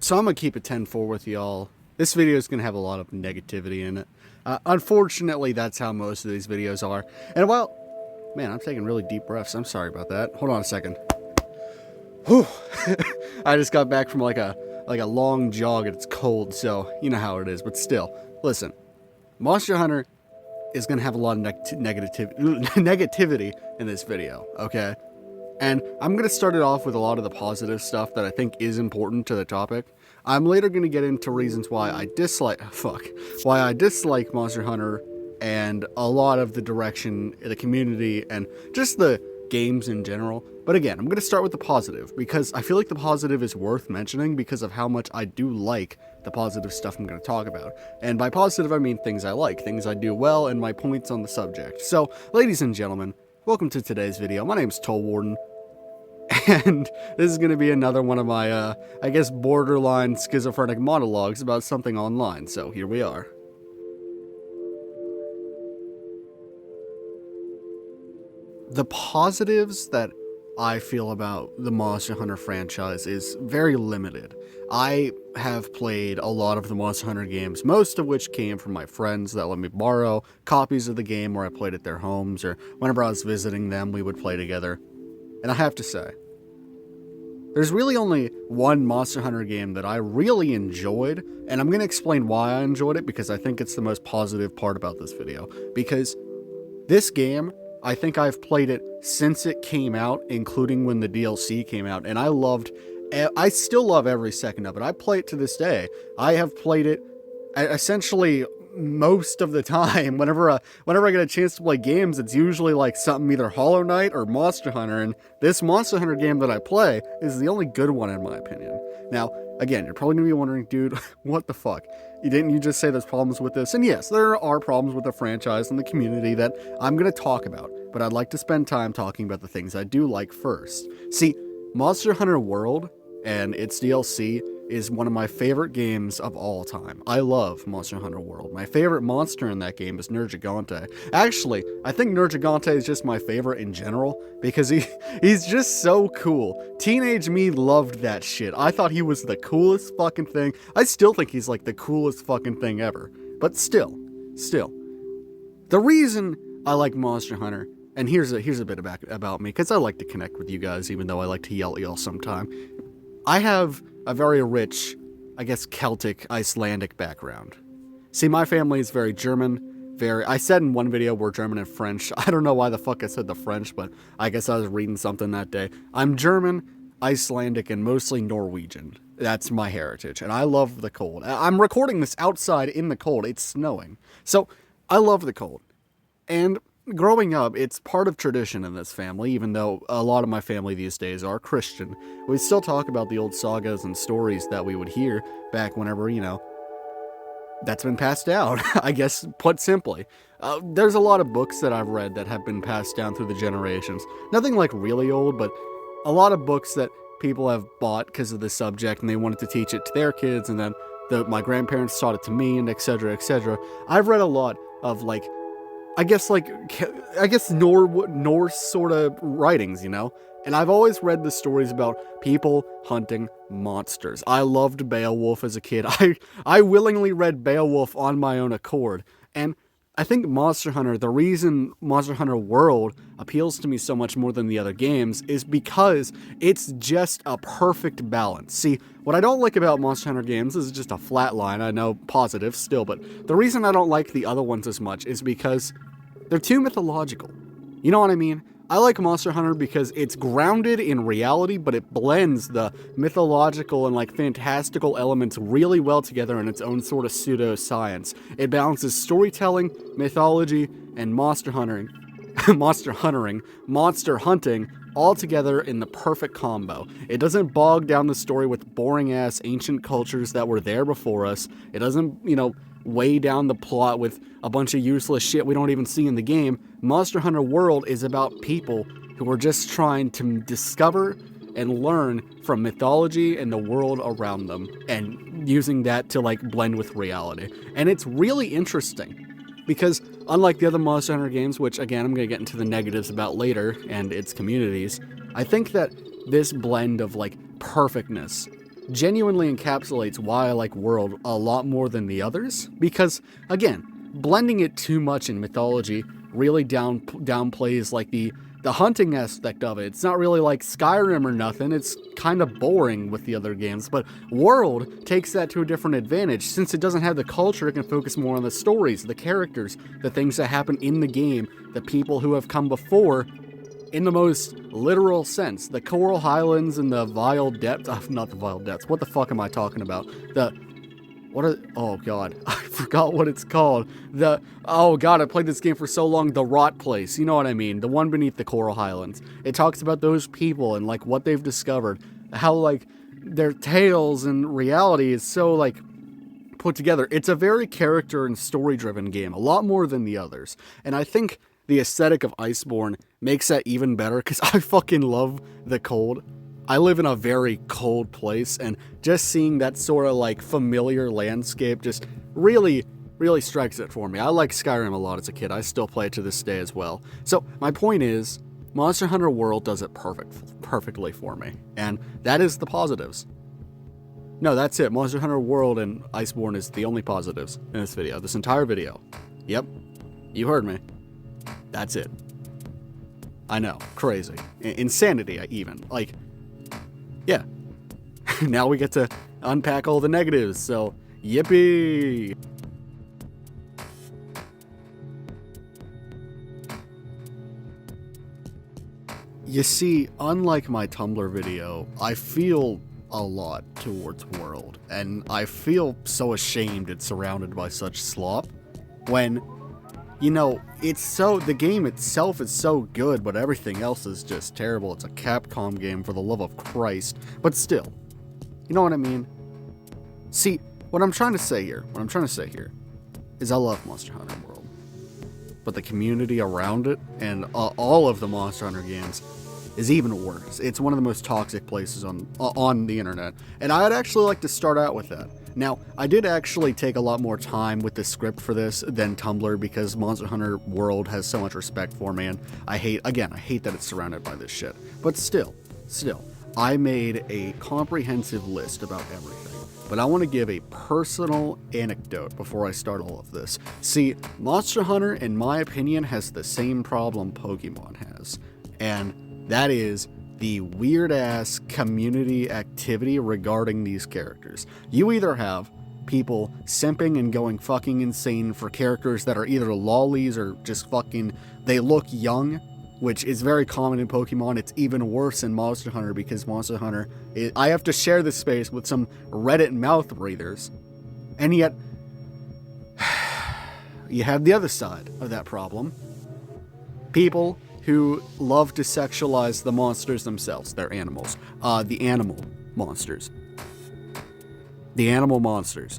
So I'm going to keep it 10-4 with y'all. This video is going to have a lot of negativity in it. Unfortunately, that's how most of these videos are. And well, man, I'm taking really deep breaths. I'm sorry about that. Hold on a second. Whew. I just got back from like a long jog and it's cold, so you know how it is. But still, listen, Monster Hunter is going to have a lot of negativity in this video, okay? And I'm going to start it off with a lot of the positive stuff that I think is important to the topic. I'm later going to get into reasons why I dislike Monster Hunter and a lot of the direction, the community, and just the games in general. But again, I'm going to start with the positive because I feel like the positive is worth mentioning because of how much I do like the positive stuff I'm going to talk about. And by positive, I mean things I like, things I do well, and my points on the subject. So, ladies and gentlemen, welcome to today's video. My name's Toll Warden, and this is going to be another one of my, I guess, borderline schizophrenic monologues about something online. So, here we are. The positives that I feel about the Monster Hunter franchise is very limited. I have played a lot of the Monster Hunter games, most of which came from my friends that let me borrow copies of the game where I played at their homes, or whenever I was visiting them, we would play together. And I have to say, there's really only one Monster Hunter game that I really enjoyed, and I'm going to explain why I enjoyed it because I think it's the most positive part about this video. Because this game, I think I've played it since it came out, including when the DLC came out, and I still love every second of it. I play it to this day. I have played it essentially most of the time. Whenever I get a chance to play games, it's usually like something either Hollow Knight or Monster Hunter, and this Monster Hunter game that I play is the only good one in my opinion. Now, again, you're probably going to be wondering, dude, what the fuck? Didn't you just say there's problems with this? And yes, there are problems with the franchise and the community that I'm going to talk about, but I'd like to spend time talking about the things I do like first. See, Monster Hunter World and its DLC is one of my favorite games of all time. I love Monster Hunter World. My favorite monster in that game is Nergigante. Actually, I think Nergigante is just my favorite in general because he's just so cool. Teenage me loved that shit. I thought he was the coolest fucking thing. I still think he's like the coolest fucking thing ever. But still. The reason I like Monster Hunter, and here's a bit about me, because I like to connect with you guys even though I like to yell at y'all sometime. I have a very rich, I guess, Celtic, Icelandic background. See, my family is very German, I said in one video we're German and French. I don't know why the fuck I said the French, but I guess I was reading something that day. I'm German, Icelandic, and mostly Norwegian. That's my heritage, and I love the cold. I'm recording this outside in the cold. It's snowing. So, I love the cold. And growing up, it's part of tradition in this family, even though a lot of my family these days are Christian. We still talk about the old sagas and stories that we would hear back whenever, that's been passed down, I guess, put simply. There's a lot of books that I've read that have been passed down through the generations. Nothing like really old, but a lot of books that people have bought because of the subject and they wanted to teach it to their kids, and then my grandparents taught it to me, and etc., etc. I've read a lot of, I guess Norse sort of writings, And I've always read the stories about people hunting monsters. I loved Beowulf as a kid. I willingly read Beowulf on my own accord. And I think Monster Hunter, the reason Monster Hunter World appeals to me so much more than the other games is because it's just a perfect balance. See, what I don't like about Monster Hunter games is just a flat line. I know, positive still, but the reason I don't like the other ones as much is because they're too mythological. You know what I mean? I like Monster Hunter because it's grounded in reality, but it blends the mythological and fantastical elements really well together in its own sort of pseudo-science. It balances storytelling, mythology, and monster hunting all together in the perfect combo. It doesn't bog down the story with boring-ass ancient cultures that were there before us. It doesn't, weigh down the plot with a bunch of useless shit we don't even see in the game. Monster Hunter World is about people who are just trying to discover and learn from mythology and the world around them, and using that to blend with reality. And it's really interesting, because unlike the other Monster Hunter games, which again I'm going to get into the negatives about later, and its communities, I think that this blend of perfectness genuinely encapsulates why I like World a lot more than the others, because, again, blending it too much in mythology really downplays like the hunting aspect of it. It's not really like Skyrim or nothing, it's kind of boring with the other games, but World takes that to a different advantage. Since it doesn't have the culture, it can focus more on the stories, the characters, the things that happen in the game, the people who have come before, in the most literal sense. The Coral Highlands and the Vile Depths, not the Vile Depths, what the fuck am I talking about? Oh god, I forgot what it's called. Oh god, I played this game for so long, the Rot Place, you know what I mean, the one beneath the Coral Highlands. It talks about those people and like what they've discovered, how like their tales and reality is so like put together. It's a very character and story driven game, a lot more than the others, and I think the aesthetic of Iceborne makes that even better, because I fucking love the cold. I live in a very cold place, and just seeing that sort of like familiar landscape just really, really strikes it for me. I like Skyrim a lot as a kid. I still play it to this day as well. So my point is, Monster Hunter World does it perfectly for me, and that is the positives. No, that's it. Monster Hunter World and Iceborne is the only positives in this video, this entire video. Yep, you heard me. That's it. I know, crazy. Insanity, even. Like, yeah. Now we get to unpack all the negatives, so yippee! You see, unlike my Tumblr video, I feel a lot towards World, and I feel so ashamed it's surrounded by such slop, when, you know, the game itself is so good, but everything else is just terrible. It's a Capcom game, for the love of Christ. But still, you know what I mean? See, what I'm trying to say here is I love Monster Hunter World. But the community around it, and all of the Monster Hunter games, is even worse. It's one of the most toxic places on the internet. And I'd actually like to start out with that. Now, I did actually take a lot more time with the script for this than Tumblr, because Monster Hunter World has so much respect for me, and I hate that it's surrounded by this shit. But still, I made a comprehensive list about everything. But I want to give a personal anecdote before I start all of this. See, Monster Hunter, in my opinion, has the same problem Pokemon has, and that is the weird-ass community activity regarding these characters. You either have people simping and going fucking insane for characters that are either lollies or just fucking, they look young, which is very common in Pokemon. It's even worse in Monster Hunter, because Monster Hunter, I have to share this space with some Reddit mouth breathers, and yet, you have the other side of that problem. People who love to sexualize the monsters themselves, their animals. The animal monsters. The animal monsters.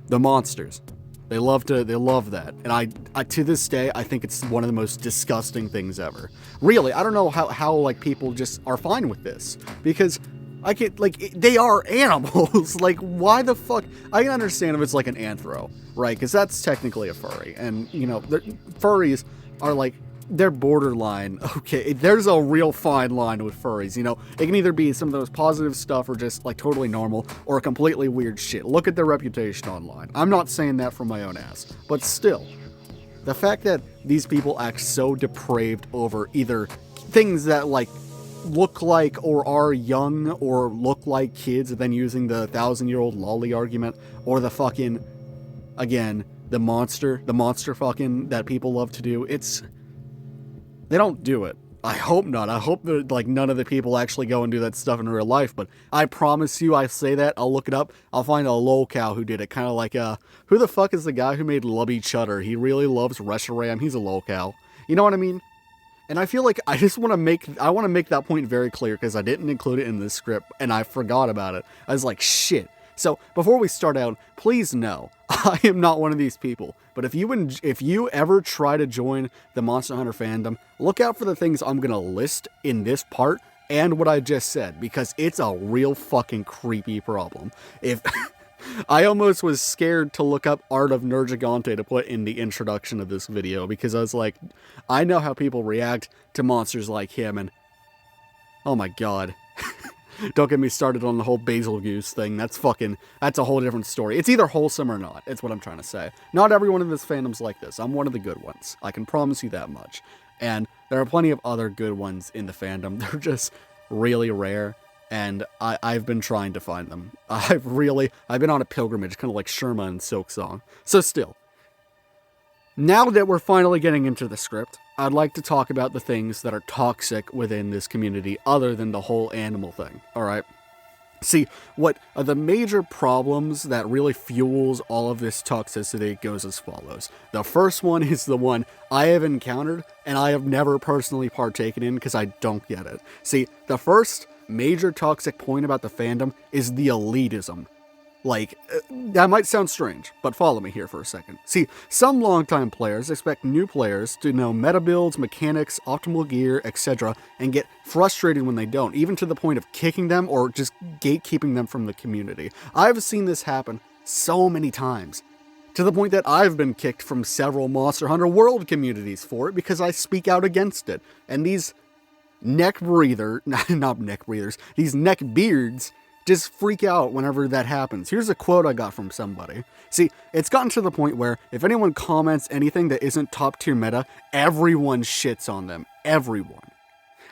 The monsters. They love that. And I to this day, I think it's one of the most disgusting things ever. Really, I don't know how like people just are fine with this, because I get, like, they are animals. Like, why the fuck? I can understand if it's like an anthro, right? Because that's technically a furry, and you know, furries are like, they're borderline. Okay, there's a real fine line with furries, you know. It can either be some of those positive stuff or just like totally normal, or completely weird shit. Look at their reputation online. I'm not saying that from my own ass, but still, the fact that these people act so depraved over either things that like look like or are young or look like kids, and then using the 1,000-year-old lolly argument, or the fucking, again, the monster fucking that people love to do, they don't do it. I hope not. I hope that, like, none of the people actually go and do that stuff in real life, but I promise you, I say that, I'll look it up, I'll find a lolcow who did it, kind of like, who the fuck is the guy who made Lubby Chutter? He really loves Reshiram, he's a lolcow. You know what I mean? And I feel like I want to make that point very clear, because I didn't include it in this script, and I forgot about it. I was like, shit. So, before we start out, please know, I am not one of these people. But if you ever try to join the Monster Hunter fandom, look out for the things I'm going to list in this part, and what I just said, because it's a real fucking creepy problem. I almost was scared to look up Art of Nergigante to put in the introduction of this video, because I was like, I know how people react to monsters like him, and oh my god. Don't get me started on the whole basil goose thing. That's a whole different story. It's either wholesome or not. It's what I'm trying to say. Not everyone in this fandom's like this. I'm one of the good ones. I can promise you that much. And there are plenty of other good ones in the fandom. They're just really rare. And I've been trying to find them. I've been on a pilgrimage, kind of like Sherma and Silk Song. So still, now that we're finally getting into the script, I'd like to talk about the things that are toxic within this community other than the whole animal thing, alright? See, what are the major problems that really fuels all of this toxicity goes as follows. The first one is the one I have encountered, and I have never personally partaken in because I don't get it. See, the first major toxic point about the fandom is the elitism. Like, that might sound strange, but follow me here for a second. See, some longtime players expect new players to know meta builds, mechanics, optimal gear, etc., and get frustrated when they don't, even to the point of kicking them or just gatekeeping them from the community. I've seen this happen so many times, to the point that I've been kicked from several Monster Hunter World communities for it because I speak out against it. And these neck beards just freak out whenever that happens. Here's a quote I got from somebody. See, it's gotten to the point where if anyone comments anything that isn't top tier meta, everyone shits on them. Everyone.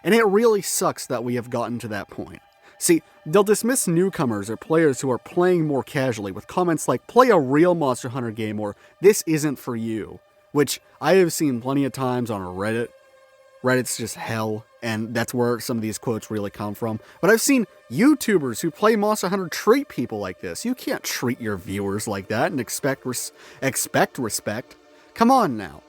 And it really sucks that we have gotten to that point. See, they'll dismiss newcomers or players who are playing more casually with comments like, play a real Monster Hunter game, or this isn't for you. Which I have seen plenty of times on Reddit. Reddit's just hell, and that's where some of these quotes really come from. But I've seen YouTubers who play Monster Hunter treat people like this. You can't treat your viewers like that and expect respect. Come on now.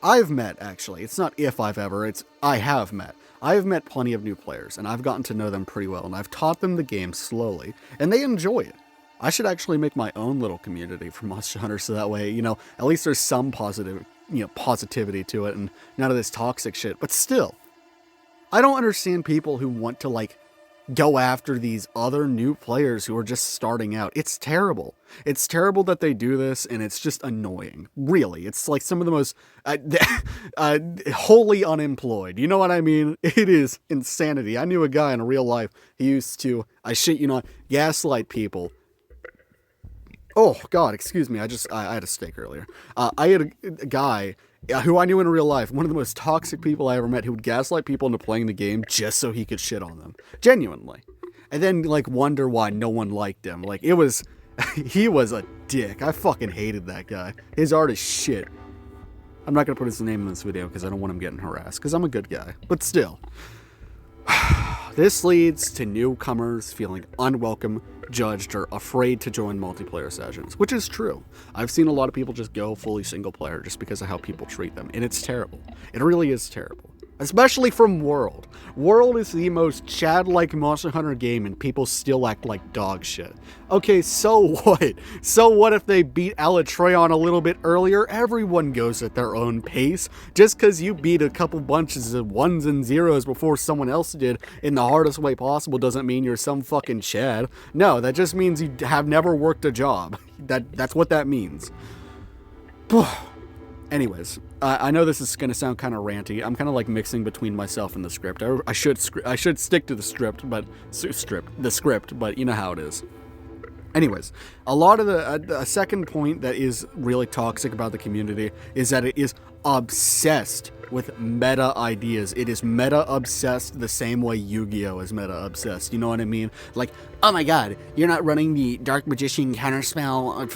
I've met, actually. It's not if I've ever, it's I have met. I have met plenty of new players, and I've gotten to know them pretty well, and I've taught them the game slowly, and they enjoy it. I should actually make my own little community for Monster Hunter, so that way, at least there's some positivity to it, and none of this toxic shit. But still, I don't understand people who want to, go after these other new players who are just starting out. It's terrible. It's terrible that they do this, and it's just annoying. Really. It's like some of the most wholly unemployed. You know what I mean? It is insanity. I knew a guy in real life. He used to, I shit you not, gaslight people. Oh, God, excuse me. I had a steak earlier. I had a guy who I knew in real life, one of the most toxic people I ever met, who would gaslight people into playing the game just so he could shit on them. Genuinely. And then, wonder why no one liked him. He was a dick. I fucking hated that guy. His art is shit. I'm not going to put his name in this video because I don't want him getting harassed, because I'm a good guy. But still. This leads to newcomers feeling unwelcome, judged, or afraid to join multiplayer sessions, which is true. I've seen a lot of people just go fully single player just because of how people treat them, and it's terrible. It really is terrible. Especially from World. World is the most Chad-like Monster Hunter game, and people still act like dog shit. Okay, so what? So what if they beat Alatreon a little bit earlier? Everyone goes at their own pace. Just because you beat a couple bunches of 1s and 0s before someone else did in the hardest way possible doesn't mean you're some fucking Chad. No, that just means you have never worked a job. That's what that means. Anyways, I know this is going to sound kind of ranty. I'm kind of mixing between myself and the script. I should stick to the script, but you know how it is. Anyways, a lot of a second point that is really toxic about the community is that it is obsessed with meta ideas. It is meta obsessed the same way Yu-Gi-Oh is meta obsessed. You know what I mean? Oh my god, you're not running the Dark Magician counterspell.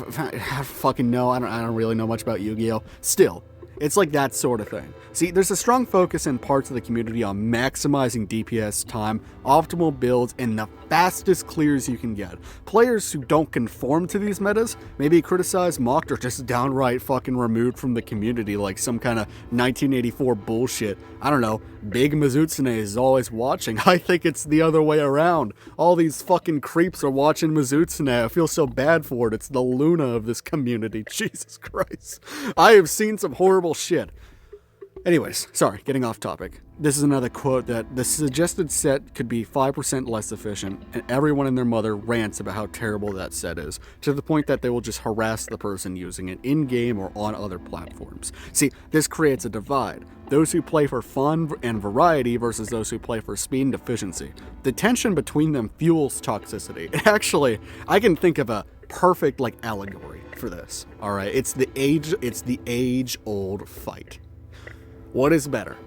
Fucking no, I don't really know much about Yu-Gi-Oh. Still, it's that sort of thing. See, there's a strong focus in parts of the community on maximizing DPS time, optimal builds, and the fastest clears you can get. Players who don't conform to these metas may be criticized, mocked, or just downright fucking removed from the community like some kind of 1984 bullshit. I don't know, Big Mizutsune is always watching. I think it's the other way around. All these fucking creeps are watching Mizutsune. I feel so bad for it. It's the Luna of this community. Jesus Christ. I have seen some horrible shit. Anyways, sorry, getting off topic. This is another quote that the suggested set could be 5% less efficient, and everyone and their mother rants about how terrible that set is, to the point that they will just harass the person using it in-game or on other platforms. See, this creates a divide. Those who play for fun and variety versus those who play for speed and efficiency. The tension between them fuels toxicity. Actually, I can think of a perfect allegory for this. All right, it's the age-old fight. What is better,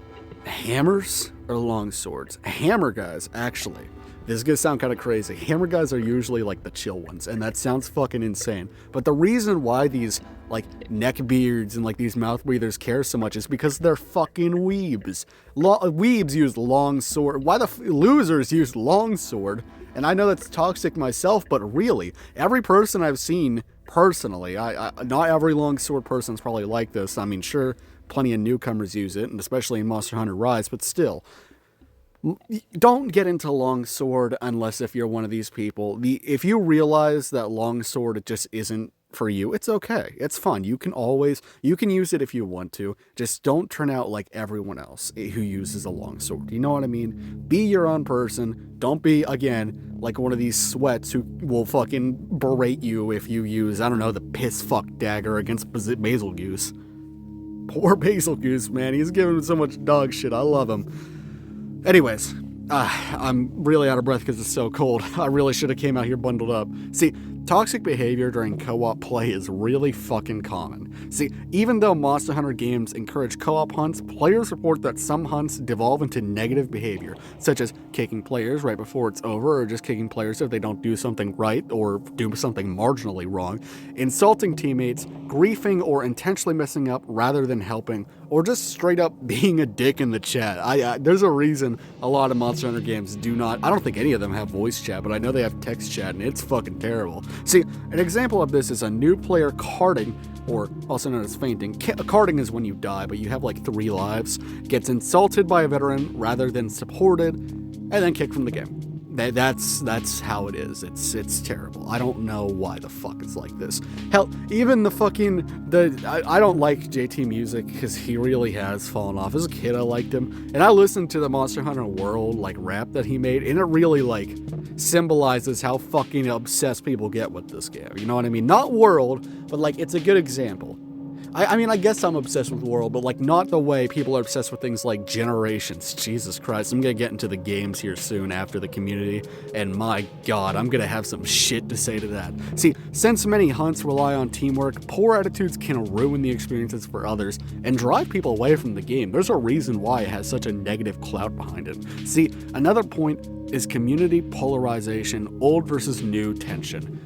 hammers or long swords? Hammer guys, actually, this is gonna sound kind of crazy. Hammer guys are usually the chill ones, and that sounds fucking insane. But the reason why these neckbeards and these mouth breathers care so much is because they're fucking weebs. Weebs use long sword. Why the losers use long sword? And I know that's toxic myself, but really, every person I've seen personally, not every long sword person's probably like this. I mean, sure, plenty of newcomers use it, and especially in Monster Hunter Rise, but still, don't get into longsword unless if you're one of these people. If you realize that longsword just isn't for you, it's okay. It's fun. You can use it if you want to. Just don't turn out like everyone else who uses a longsword. You know what I mean? Be your own person. Don't be, again, like one of these sweats who will fucking berate you if you use, I don't know, the piss fuck dagger against Basil Goose. Poor Basil Goose, man. He's giving so much dog shit. I love him. Anyways, I'm really out of breath because it's so cold. I really should have came out here bundled up. See, toxic behavior during co-op play is really fucking common. See, even though Monster Hunter games encourage co-op hunts, players report that some hunts devolve into negative behavior, such as kicking players right before it's over, or just kicking players if they don't do something right or do something marginally wrong, insulting teammates, griefing or intentionally messing up rather than helping, or just straight up being a dick in the chat. There's a reason a lot of Monster Hunter games do not, I don't think any of them have voice chat, but I know they have text chat, and it's fucking terrible. See, an example of this is a new player carding, or also known as fainting. Carding is when you die, but you have like 3 lives, gets insulted by a veteran rather than supported, and then kicked from the game. That's how it is. It's terrible. I don't know why the fuck it's like this. Hell, even I don't like JT Music because he really has fallen off. As a kid, I liked him, and I listened to the Monster Hunter World rap that he made, and it really symbolizes how fucking obsessed people get with this game. You know what I mean? Not World, but it's a good example. I mean, I guess I'm obsessed with World, but not the way people are obsessed with things like Generations. Jesus Christ, I'm gonna get into the games here soon after the community, and my god, I'm gonna have some shit to say to that. See, since many hunts rely on teamwork, poor attitudes can ruin the experiences for others and drive people away from the game. There's a reason why it has such a negative clout behind it. See, another point is community polarization, old versus new tension.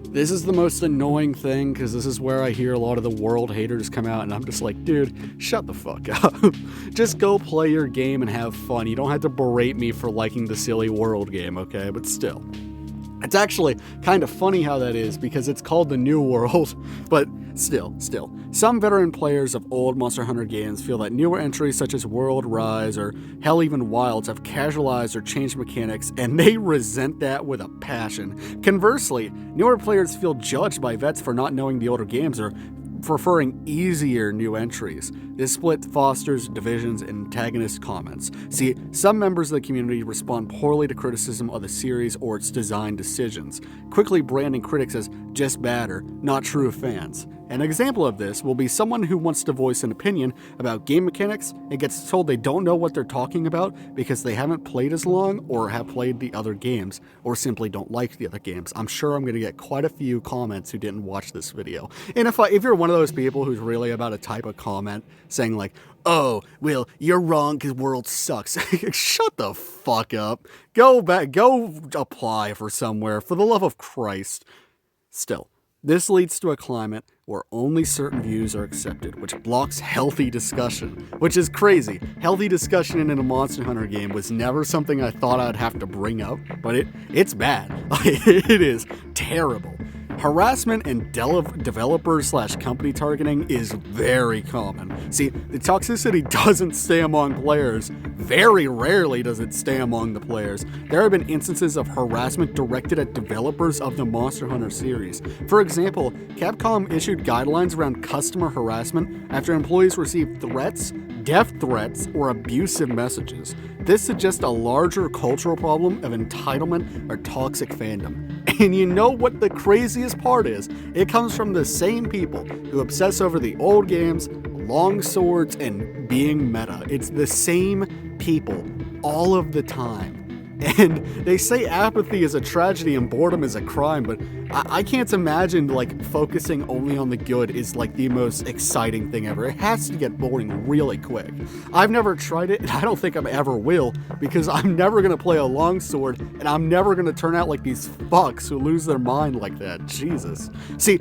This is the most annoying thing, because this is where I hear a lot of the World haters come out, and I'm just like, dude, shut the fuck up. Just go play your game and have fun. You don't have to berate me for liking the silly World game, okay? But still. It's actually kind of funny how that is, because it's called the New World, but still. Some veteran players of old Monster Hunter games feel that newer entries such as World, Rise, or hell even Wilds have casualized or changed mechanics, and they resent that with a passion. Conversely, newer players feel judged by vets for not knowing the older games or preferring easier new entries. This split fosters divisions and antagonist comments. See, some members of the community respond poorly to criticism of the series or its design decisions, quickly branding critics as just bad or not true fans. An example of this will be someone who wants to voice an opinion about game mechanics and gets told they don't know what they're talking about because they haven't played as long or have played the other games or simply don't like the other games. I'm sure I'm going to get quite a few comments who didn't watch this video. And if you're one of those people who's really about to type a comment saying oh, well, you're wrong because World sucks. Shut the fuck up. Go apply for somewhere, for the love of Christ. Still, this leads to a climate where only certain views are accepted, which blocks healthy discussion, which is crazy. Healthy discussion in a Monster Hunter game was never something I thought I'd have to bring up, but it's bad. It is terrible. Harassment and developer/company targeting is very common. See, the toxicity doesn't stay among players. Very rarely does it stay among the players. There have been instances of harassment directed at developers of the Monster Hunter series. For example, Capcom issued guidelines around customer harassment after employees received threats, death threats, or abusive messages. This suggests a larger cultural problem of entitlement or toxic fandom. And you know what the craziest part is? It comes from the same people who obsess over the old games, long swords, and being meta. It's the same people all of the time. And they say apathy is a tragedy and boredom is a crime, but I can't imagine focusing only on the good is the most exciting thing ever. It has to get boring really quick. I've never tried it, and I don't think I ever will, because I'm never going to play a longsword, and I'm never going to turn out like these fucks who lose their mind like that. Jesus. See,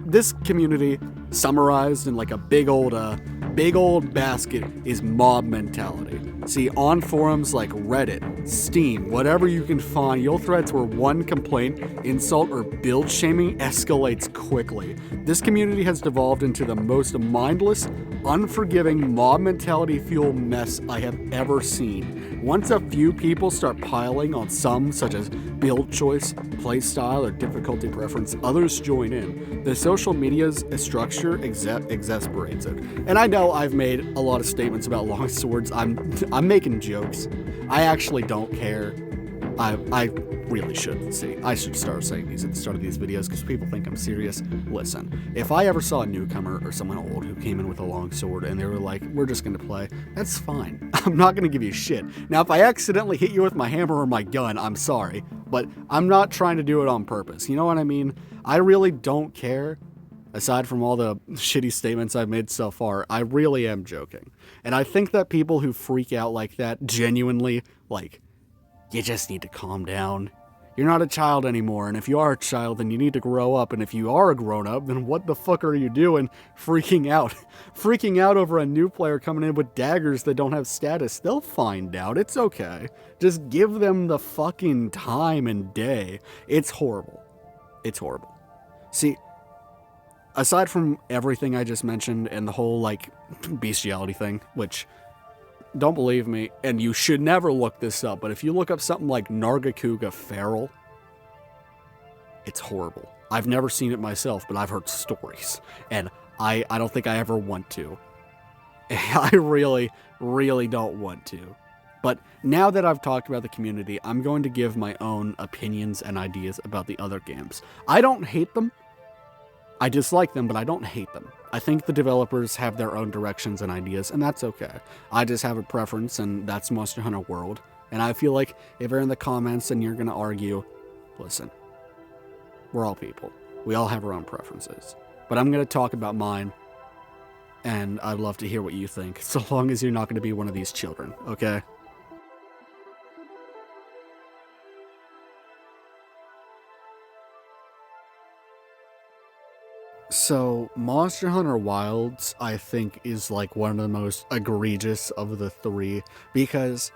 this community, summarized in a big old basket, is mob mentality. See, on forums like Reddit, Steam, whatever you can find, you'll threads where one complaint, insult, or build shaming escalates quickly. This community has devolved into the most mindless, unforgiving, mob mentality fueled mess I have ever seen. Once a few people start piling on some, such as build choice, playstyle, or difficulty preference, others join in. The social media's structure exasperates it. And I know I've made a lot of statements about long swords. I'm making jokes. I actually don't care. I really should. See, I should start saying these at the start of these videos because people think I'm serious. Listen, if I ever saw a newcomer or someone old who came in with a long sword and they were like, we're just gonna play, that's fine. I'm not gonna give you shit. Now, if I accidentally hit you with my hammer or my gun, I'm sorry, but I'm not trying to do it on purpose. You know what I mean? I really don't care. Aside from all the shitty statements I've made so far, I really am joking. And I think that people who freak out like that genuinely, you just need to calm down. You're not a child anymore, and if you are a child, then you need to grow up, and if you are a grown-up, then what the fuck are you doing freaking out? Freaking out over a new player coming in with daggers that don't have status. They'll find out. It's okay. Just give them the fucking time and day. It's horrible. It's horrible. See, aside from everything I just mentioned and the whole, bestiality thing, which, don't believe me, and you should never look this up, but if you look up something like Nargacuga feral, it's horrible. I've never seen it myself, but I've heard stories, and I don't think I ever want to. I really, really don't want to. But now that I've talked about the community, I'm going to give my own opinions and ideas about the other games. I don't hate them. I dislike them, but I don't hate them. I think the developers have their own directions and ideas, and that's okay. I just have a preference, and that's Monster Hunter World. And I feel like if you're in the comments and you're going to argue, listen, we're all people. We all have our own preferences. But I'm going to talk about mine, and I'd love to hear what you think, so long as you're not going to be one of these children, okay? So, Monster Hunter Wilds, I think, is one of the most egregious of the three, because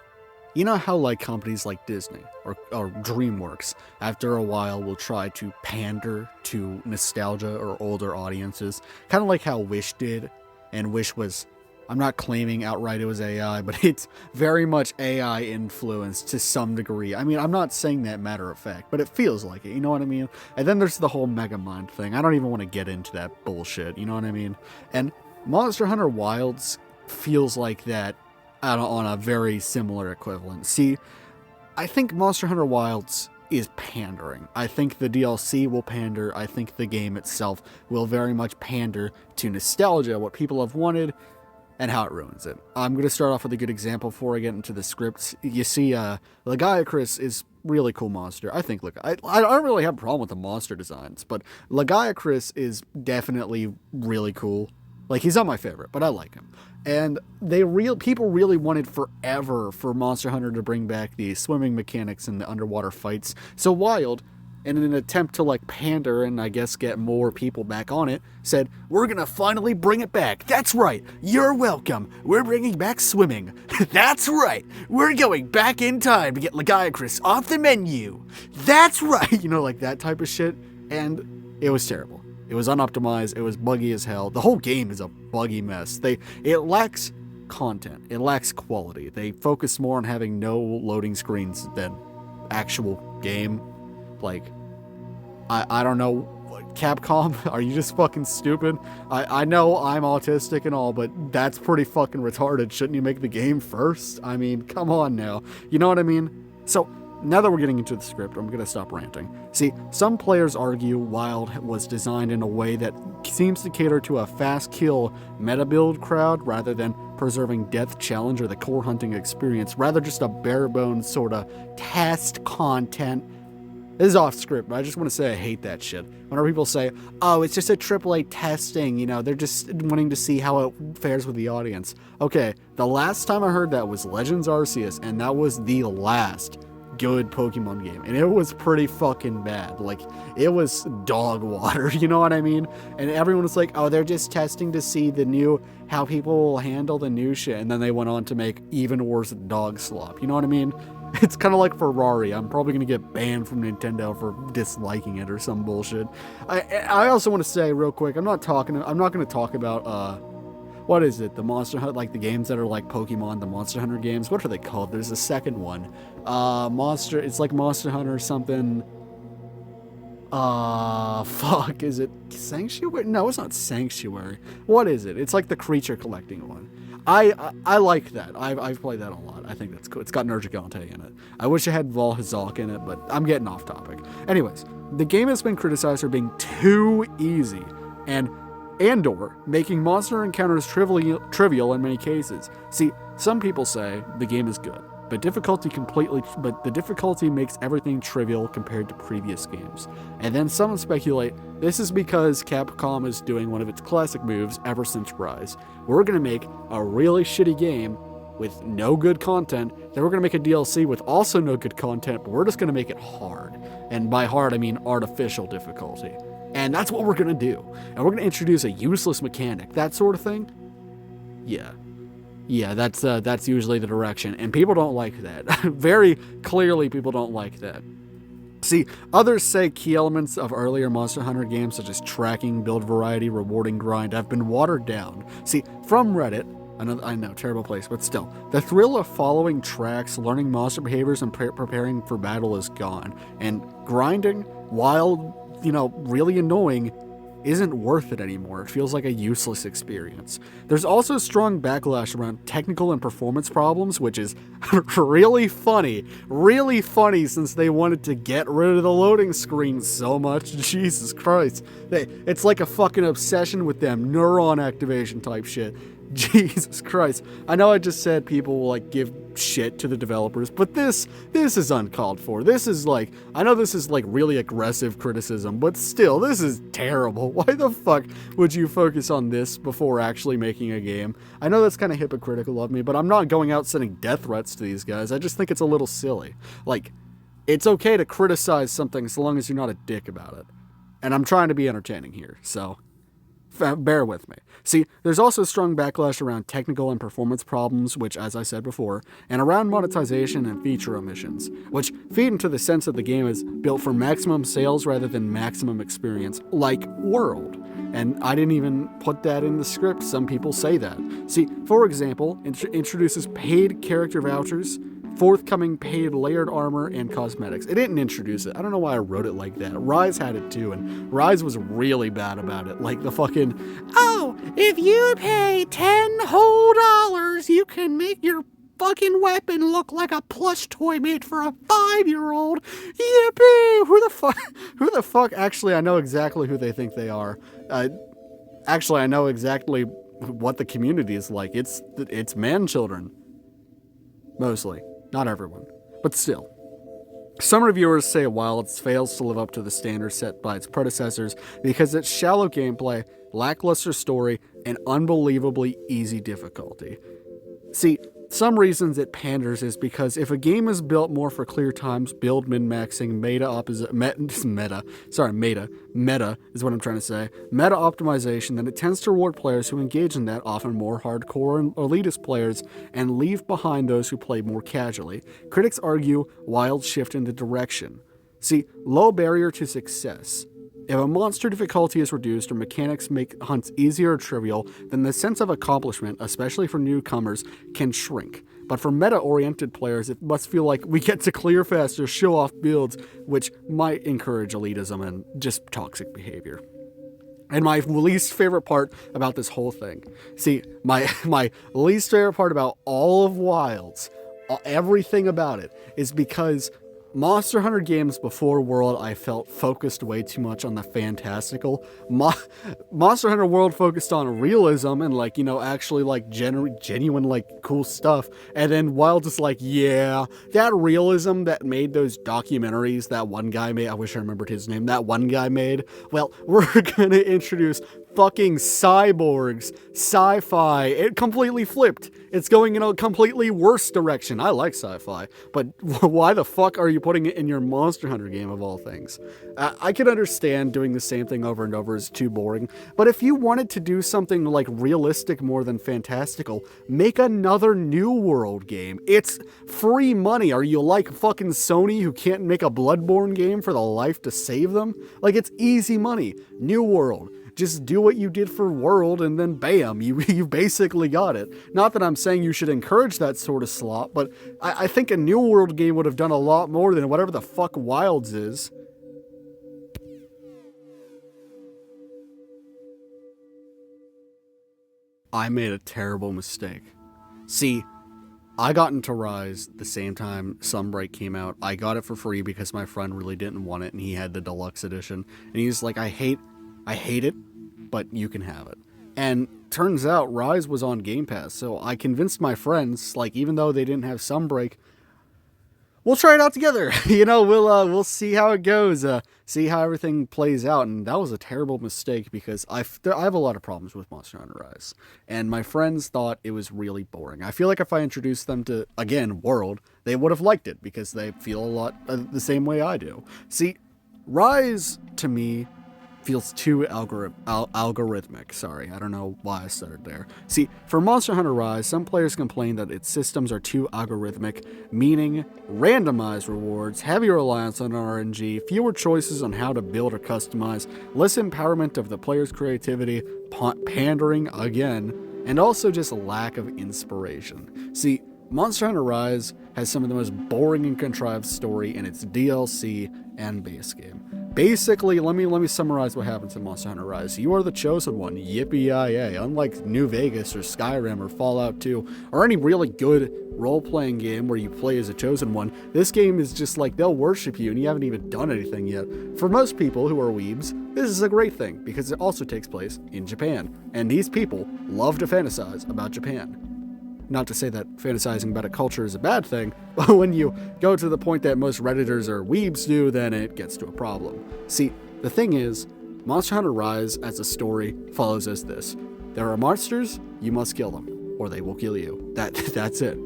you know how companies like Disney or DreamWorks, after a while, will try to pander to nostalgia or older audiences, kind of like how Wish did, and Wish was, I'm not claiming outright it was AI, but it's very much AI influenced to some degree. I mean, I'm not saying that matter of fact, but it feels like it, you know what I mean? And then there's the whole Megamind thing. I don't even want to get into that bullshit, you know what I mean? And Monster Hunter Wilds feels like that on a very similar equivalent. See, I think Monster Hunter Wilds is pandering. I think the DLC will pander. I think the game itself will very much pander to nostalgia, what people have wanted, and how it ruins it. I'm going to start off with a good example before I get into the scripts. You see, Lagiacrus is really cool monster. I think, I don't really have a problem with the monster designs, but Lagiacrus is definitely really cool. He's not my favorite, but I like him. And people really wanted forever for Monster Hunter to bring back the swimming mechanics and the underwater fights. So Wild, in an attempt to pander and I guess get more people back on it, said, we're gonna finally bring it back. That's right. You're welcome. We're bringing back swimming. That's right. We're going back in time to get Lagiacrus off the menu. That's right. That type of shit. And It was terrible. It was unoptimized. It was buggy as hell. The whole game is a buggy mess. It lacks content. It lacks quality. They focus more on having no loading screens than actual game. Like, I don't know. Capcom, are you just fucking stupid? I know I'm autistic and all, but that's pretty fucking retarded. Shouldn't you make the game first? I mean, come on now. You know what I mean? So, now that we're getting into the script, I'm going to stop ranting. See, some players argue Wild was designed in a way that seems to cater to a fast kill meta build crowd rather than preserving death challenge or the core hunting experience, rather just a bare bones sort of test content. This is off script, but I just want to say I hate that shit. Whenever people say, oh, it's just a AAA testing, you know, they're just wanting to see how it fares with the audience. Okay, the last time I heard that was Legends Arceus, and that was the last good Pokemon game, and it was pretty fucking bad. Like, it was dog water, you know what I mean? And everyone was like, oh, they're just testing to see how people will handle the new shit, and then they went on to make even worse dog slop, you know what I mean? It's kind of like Ferrari. I'm probably going to get banned from Nintendo for disliking it or some bullshit. I also want to say real quick, I'm not going to talk about, what is it? The Monster Hunter, like the games that are like Pokemon, the Monster Hunter games. What are they called? There's a second one. It's like Monster Hunter or something. Fuck, is it Sanctuary? No, it's not Sanctuary. What is it? It's like the creature collecting one. I like that. I've played that a lot. I think that's cool. It's got Nergigante in it. I wish it had Valhazak in it, but I'm getting off topic. Anyways, the game has been criticized for being too easy and/or making monster encounters trivial in many cases. See, some people say the game is good, but the difficulty makes everything trivial compared to previous games. And then some speculate this is because Capcom is doing one of its classic moves ever since Rise. We're going to make a really shitty game with no good content, then we're going to make a DLC with also no good content, but we're just going to make it hard. And by hard, I mean artificial difficulty. And that's what we're going to do. And we're going to introduce a useless mechanic, that sort of thing. Yeah, that's usually the direction, and people don't like that. Very clearly, people don't like that. See, others say key elements of earlier Monster Hunter games, such as tracking, build variety, rewarding grind, have been watered down. See, from Reddit, I know, terrible place, but still, the thrill of following tracks, learning monster behaviors, and preparing for battle is gone. And grinding, while, really annoying, isn't worth it anymore. It feels like a useless experience. There's also strong backlash around technical and performance problems, which is really funny since they wanted to get rid of the loading screen so much. Jesus Christ. It's like a fucking obsession with them, neuron activation type shit. Jesus Christ. I know I just said people will give shit to the developers, but this is uncalled for. I know this is really aggressive criticism, but still, this is terrible. Why the fuck would you focus on this before actually making a game? I know that's kind of hypocritical of me, but I'm not going out sending death threats to these guys. I just think it's a little silly. It's okay to criticize something so long as you're not a dick about it. And I'm trying to be entertaining here, so bear with me. See, there's also strong backlash around technical and performance problems, which, as I said before, and around monetization and feature omissions, which feed into the sense that the game is built for maximum sales rather than maximum experience, like World. And I didn't even put that in the script. Some people say that. See, for example, introduces paid character vouchers, forthcoming paid layered armor, and cosmetics. It didn't introduce it. I don't know why I wrote it like that. Rise had it too, and Rise was really bad about it. Like the fucking, oh, if you pay $10 whole, you can make your fucking weapon look like a plush toy made for a 5-year-old. Yippee! Who the fuck? Actually, I know exactly who they think they are. Actually, I know exactly what the community is like. It's man children. Mostly. Not everyone, but still. Some reviewers say Wild fails to live up to the standards set by its predecessors because its shallow gameplay, lackluster story, and unbelievably easy difficulty. See, some reasons it panders is because if a game is built more for clear times, build min-maxing, meta is what I'm trying to say, meta optimization, then it tends to reward players who engage in that, often more hardcore and elitist players, and leave behind those who play more casually. Critics argue Wild shift in the direction. See, low barrier to success. If a monster difficulty is reduced or mechanics make hunts easier or trivial, then the sense of accomplishment, especially for newcomers, can shrink. But for meta-oriented players, it must feel like we get to clear faster, show off builds, which might encourage elitism and just toxic behavior. And my least favorite part about this whole thing, see, my least favorite part about all of Wilds, everything about it, is because Monster Hunter games before World, I felt focused way too much on the fantastical. Monster Hunter World focused on realism and, like, you know, actually, like, genuine, like, cool stuff. And then Wild is like, yeah, that realism that made those documentaries that one guy made, I wish I remembered his name, that one guy made, well, we're gonna introduce fucking cyborgs, sci-fi. It completely flipped. It's going in a completely worse direction. I like sci-fi, but why the fuck are you putting it in your Monster Hunter game of all things? I can understand doing the same thing over and over is too boring, but if you wanted to do something like realistic more than fantastical, make another New World game. It's free money. Are you like fucking Sony who can't make a Bloodborne game for the life to save them? Like, it's easy money. New World. Just do what you did for World and then bam, you basically got it. Not that I'm saying you should encourage that sort of slop, but I think a New World game would have done a lot more than whatever the fuck Wilds is. I made a terrible mistake. See, I got into Rise the same time Sunbreak came out. I got it for free because my friend really didn't want it and he had the deluxe edition. And he's like, I hate it, but you can have it. And turns out Rise was on Game Pass, so I convinced my friends, like, even though they didn't have Sunbreak, we'll try it out together. You know, we'll see how it goes, see how everything plays out. And that was a terrible mistake because I have a lot of problems with Monster Hunter Rise, and my friends thought it was really boring. I feel like if I introduced them to, again, World, they would have liked it because they feel a lot the same way I do. See, Rise, to me, feels too algorithmic. Sorry, I don't know why I started there. See, for Monster Hunter Rise, some players complain that its systems are too algorithmic, meaning randomized rewards, heavy reliance on RNG, fewer choices on how to build or customize, less empowerment of the player's creativity, pandering again, and also just a lack of inspiration. See, Monster Hunter Rise has some of the most boring and contrived story in its DLC and base game. Basically, let me summarize what happens in Monster Hunter Rise. You are the chosen one, yippee-yi-yay. Unlike New Vegas or Skyrim or Fallout 2, or any really good role-playing game where you play as a chosen one, this game is just like, they'll worship you and you haven't even done anything yet. For most people who are weebs, this is a great thing, because it also takes place in Japan, and these people love to fantasize about Japan. Not to say that fantasizing about a culture is a bad thing, but when you go to the point that most Redditors or weebs do, then it gets to a problem. See, the thing is, Monster Hunter Rise as a story follows as this. There are monsters, you must kill them, or they will kill you. That's it.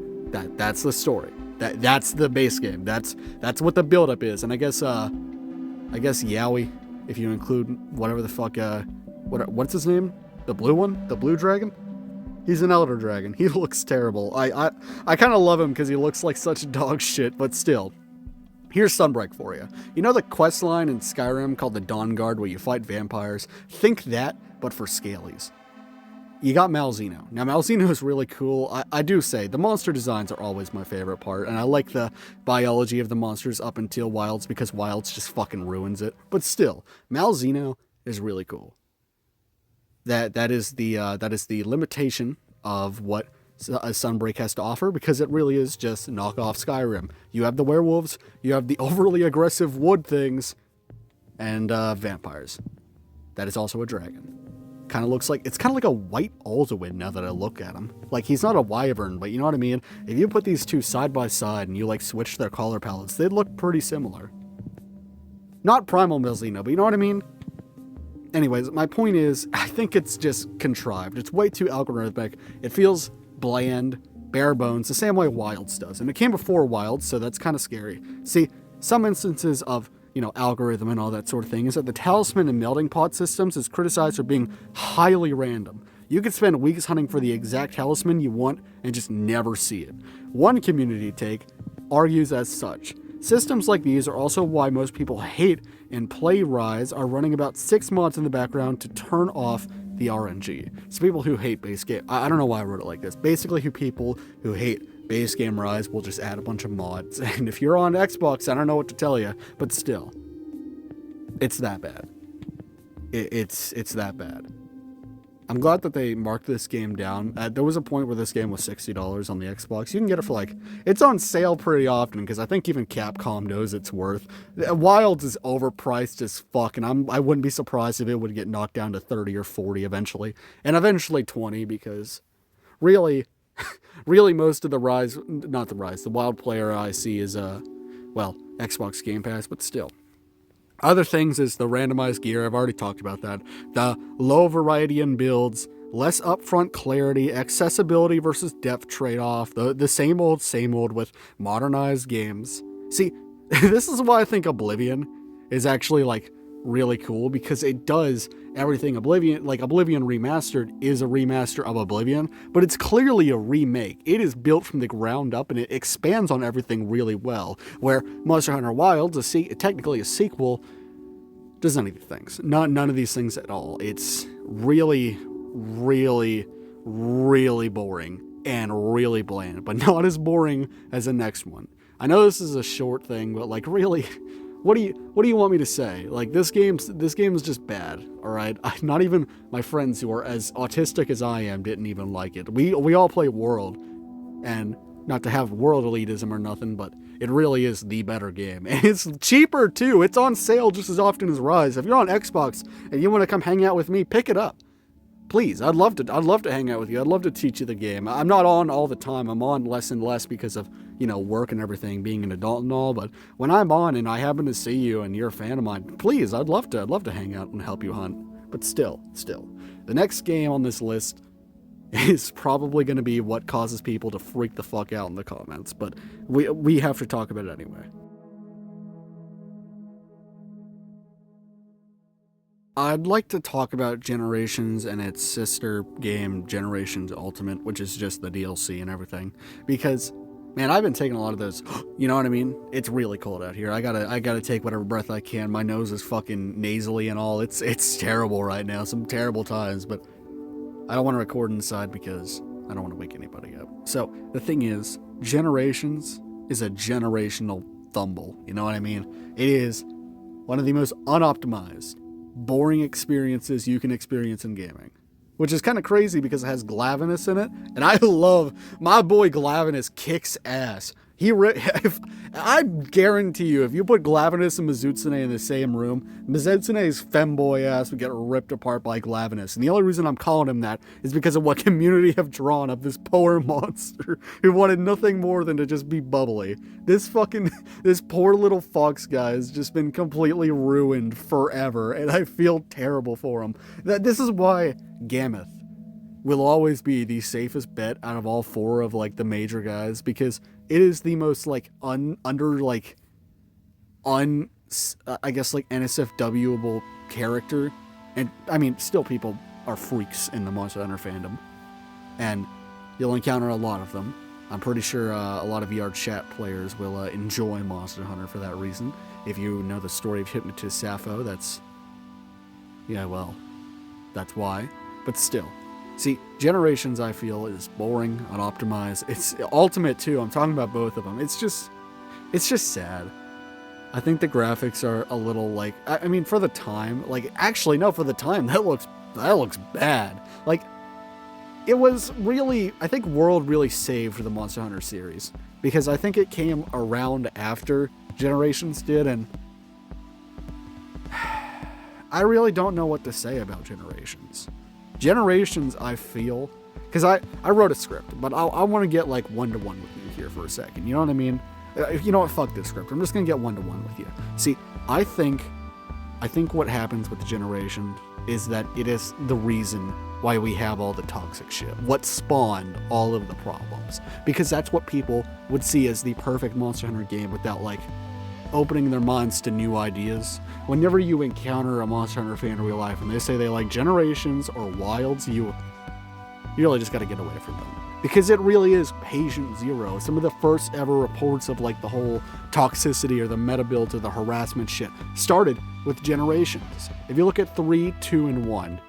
That's the story. That's the base game. That's what the build-up is. And I guess Yaoi, if you include whatever the fuck, what's his name? The blue one? The blue dragon? He's an elder dragon. He looks terrible. I kind of love him because he looks like such dog shit, but still. Here's Sunbreak for you. You know the quest line in Skyrim called the Dawn Guard where you fight vampires? Think that, but for scalies. You got Malzeno. Now, Malzeno is really cool. I do say, the monster designs are always my favorite part, and I like the biology of the monsters up until Wilds because Wilds just fucking ruins it. But still, Malzeno is really cool. That is the limitation of what Sunbreak has to offer, because it really is just knockoff Skyrim. You have the werewolves, you have the overly aggressive wood things, and vampires. That is also a dragon. It's kind of like a white Alduin now that I look at him. Like, he's not a wyvern, but you know what I mean? If you put these two side by side and you like switch their color palettes, they'd look pretty similar. Not Primal Malzeno, but you know what I mean? Anyways, my point is, I think it's just contrived. It's way too algorithmic. It feels bland, bare bones, the same way Wilds does. And it came before Wilds, so that's kind of scary. See, some instances of, algorithm and all that sort of thing is that the talisman and melting pot systems is criticized for being highly random. You could spend weeks hunting for the exact talisman you want and just never see it. One community take argues as such. Systems like these are also why most people hate and play Rise are running about 6 mods in the background to turn off the RNG. So people who hate base game, I don't know why I wrote it like this. Basically, people who hate base game Rise will just add a bunch of mods. And if you're on Xbox, I don't know what to tell you, but still, it's that bad. It's that bad. I'm glad that they marked this game down. There was a point where this game was $60 on the Xbox. You can get it for like, it's on sale pretty often because I think even Capcom knows its worth. Wilds is overpriced as fuck, and I wouldn't be surprised if it would get knocked down to 30 or 40 eventually, and eventually 20 because really most of the the Wild player I see is Xbox Game Pass, but still. Other things is the randomized gear. I've already talked about that. The low variety in builds, less upfront clarity, accessibility versus depth trade-off, the same old with modernized games. See, this is why I think Oblivion is actually like really cool, because it does everything Oblivion Remastered is a remaster of Oblivion, but it's clearly a remake. It is built from the ground up and it expands on everything really well, where Monster Hunter Wilds, technically a sequel, does none of these things. None of these things at all. It's really, really, really boring and really bland, but not as boring as the next one. I know this is a short thing, but like really, what do you want me to say? Like this game is just bad. All right, not even my friends who are as autistic as I am didn't even like it. We all play World, and not to have world elitism or nothing, but it really is the better game, and it's cheaper too. It's on sale just as often as Rise. If you're on Xbox and you want to come hang out with me, pick it up. Please, I'd love to hang out with you. I'd love to teach you the game. I'm not on all the time. I'm on less and less because of, work and everything, being an adult and all. But when I'm on and I happen to see you and you're a fan of mine, please, I'd love to hang out and help you hunt. But still, the next game on this list is probably going to be what causes people to freak the fuck out in the comments. But we have to talk about it anyway. I'd like to talk about Generations and its sister game, Generations Ultimate, which is just the DLC and everything. Because, man, I've been taking a lot of those, you know what I mean? It's really cold out here. I gotta take whatever breath I can. My nose is fucking nasally and all. It's terrible right now. Some terrible times, but I don't want to record inside because I don't want to wake anybody up. So, the thing is, Generations is a generational fumble. You know what I mean? It is one of the most unoptimized, boring experiences you can experience in gaming, which is kind of crazy because it has Glavenus in it, and I love my boy Glavenus. Kicks ass. I guarantee you, if you put Glavenus and Mizutsune in the same room, Mizutsune's femboy ass would get ripped apart by Glavenus. And the only reason I'm calling him that is because of what community have drawn of this poor monster who wanted nothing more than to just be bubbly. This poor little fox guy has just been completely ruined forever, and I feel terrible for him. This is why Gameth will always be the safest bet out of all four of like the major guys, because it is the most like NSFWable character. And I mean, still people are freaks in the Monster Hunter fandom, and you'll encounter a lot of them. I'm pretty sure a lot of VR chat players will enjoy Monster Hunter for that reason. If you know the story of Hypnotist Sappho, that's why. But still, see, Generations, I feel, is boring, unoptimized. It's Ultimate too. I'm talking about both of them. It's just sad. I think the graphics are a little like, I mean, for the time, like, actually, no, for the time, that looks bad. Like, it was really, I think World really saved the Monster Hunter series, because I think it came around after Generations did, and I really don't know what to say about Generations. Generations, I feel, because I wrote a script, but I want to get like one-to-one with you here for a second. You know what I mean? You know what? Fuck this script. I'm just gonna get one-to-one with you. See, I think what happens with the Generation is that it is the reason why we have all the toxic shit. What spawned all of the problems, because that's what people would see as the perfect Monster Hunter game without like opening their minds to new ideas. Whenever you encounter a Monster Hunter fan in real life and they say they like Generations or Wilds, you really just got to get away from them, because it really is patient zero. Some of the first ever reports of like the whole toxicity or the meta builds or the harassment shit started with Generations. If you look at 3, 2, and 1,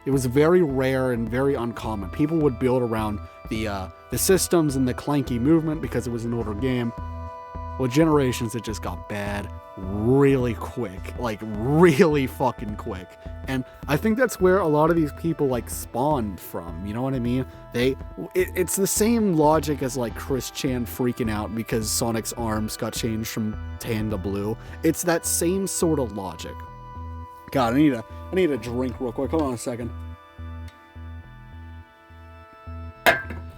it was very rare and very uncommon. People would build around the systems and the clanky movement because it was an older game. Well, Generations, it just got bad really quick, like really fucking quick. And I think that's where a lot of these people like spawned from, you know what I mean? It's the same logic as like Chris Chan freaking out because Sonic's arms got changed from tan to blue. It's that same sort of logic. God, I need a drink real quick. Hold on a second.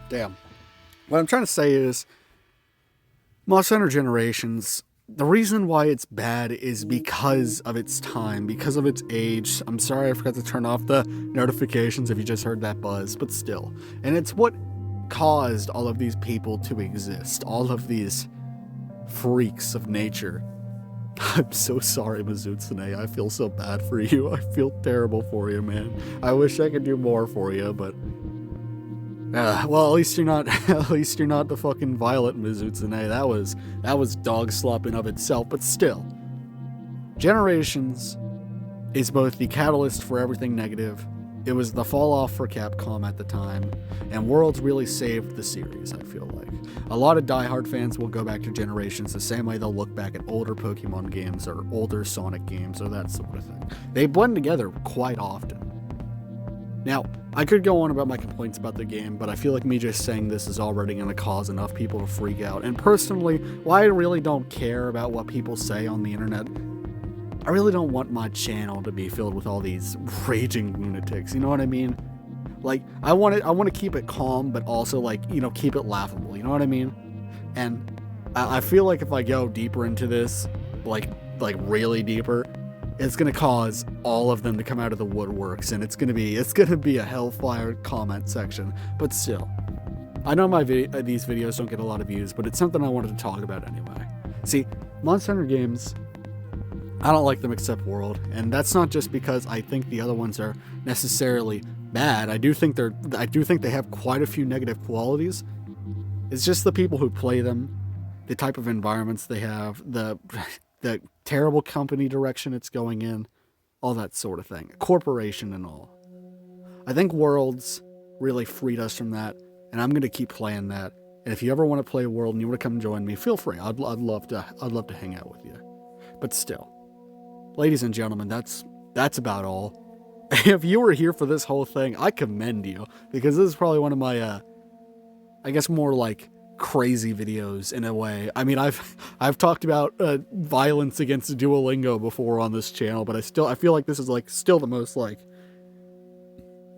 Damn. What I'm trying to say is, Monster Hunter Generations, the reason why it's bad is because of its time, because of its age. I'm sorry I forgot to turn off the notifications if you just heard that buzz, but still. And it's what caused all of these people to exist, all of these freaks of nature. I'm so sorry, Mizutsune. I feel so bad for you. I feel terrible for you, man. I wish I could do more for you, but well, at least you're not the fucking Violet Mizutsune. That was dog slop in of itself, but still. Generations is both the catalyst for everything negative. It was the fall off for Capcom at the time, and Worlds really saved the series, I feel like. A lot of diehard fans will go back to Generations the same way they'll look back at older Pokemon games or older Sonic games or that sort of thing. They blend together quite often. Now, I could go on about my complaints about the game, but I feel like me just saying this is already going to cause enough people to freak out. And personally, while I really don't care about what people say on the internet, I really don't want my channel to be filled with all these raging lunatics, you know what I mean? Like, I want to keep it calm, but also, like, you know, keep it laughable, you know what I mean? And I feel like if I go deeper into this, like really deeper, it's gonna cause all of them to come out of the woodworks, and it's gonna be a hellfire comment section. But still, I know these videos don't get a lot of views, but it's something I wanted to talk about anyway. See, Monster Hunter games, I don't like them except World, and that's not just because I think the other ones are necessarily bad. I do think they have quite a few negative qualities. It's just the people who play them, the type of environments they have, the terrible company direction it's going in, all that sort of thing. Corporation and all. I think Worlds really freed us from that, and I'm going to keep playing that. And if you ever want to play World and you want to come join me, feel free. I'd love to hang out with you. But still, ladies and gentlemen, that's about all. If you were here for this whole thing, I commend you, because this is probably one of my I guess more like crazy videos in a way. I mean, I've talked about violence against Duolingo before on this channel, but I feel like this is like still the most like,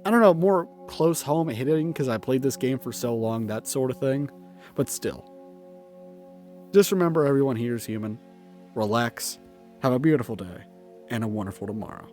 I don't know, more close home hitting because I played this game for so long, that sort of thing. But still, just remember, everyone here is human. Relax, have a beautiful day, and a wonderful tomorrow.